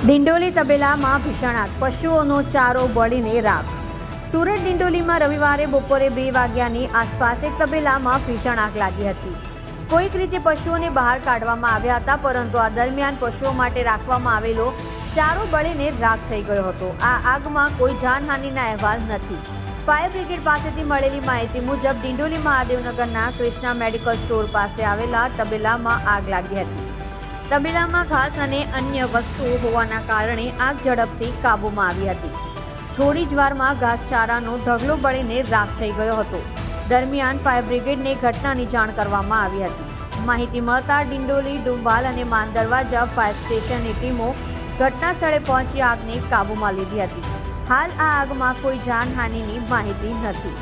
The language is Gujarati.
ડિંડોલી તબેલામાં ભીષણ આગ, પશુઓનો ચારો બળીને રાખ। સુરત ડિંડોલીમાં રવિવારે બપોરે 2 વાગ્યાની આસપાસ એક તબેલામાં ભીષણ આગ લાગી હતી। કોઈક રીતે પશુઓને બહાર કાઢવામાં આવ્યા હતા, પરંતુ આ દરમિયાન પશુઓ માટે રાખવામાં આવેલો ચારો બળીને રાખ થઈ ગયો હતો। આ આગમાં કોઈ જાનહાનિના અહેવાલ નથી। ફાયર બ્રિગેડ પાસેથી મળેલી માહિતી મુજબ ડિંડોલી મહાદેવનગરના કૃષ્ણા મેડિકલ સ્ટોર પાસે આવેલા તબેલામાં આગ લાગી હતી। તબેલામાં ઘાસ અને અન્ય વસ્તુઓ હોવાના કારણે આગ ઝડપથી કાબૂમાં આવી હતી। થોડી જ વારમાં ઘાસચારાનો ઢગલો બળીને રાખ થઈ ગયો હતો। દરમિયાન ફાયર બ્રિગેડને ઘટનાની જાણ કરવામાં આવી હતી। માહિતી મળતા ડિંડોલી, ડુંબાલ અને માન દરવાજા ફાયર સ્ટેશનની ટીમો ઘટના સ્થળે પહોંચી આગને કાબૂમાં લીધી હતી। હાલ આ આગમાં કોઈ જાનહાનિની માહિતી નથી।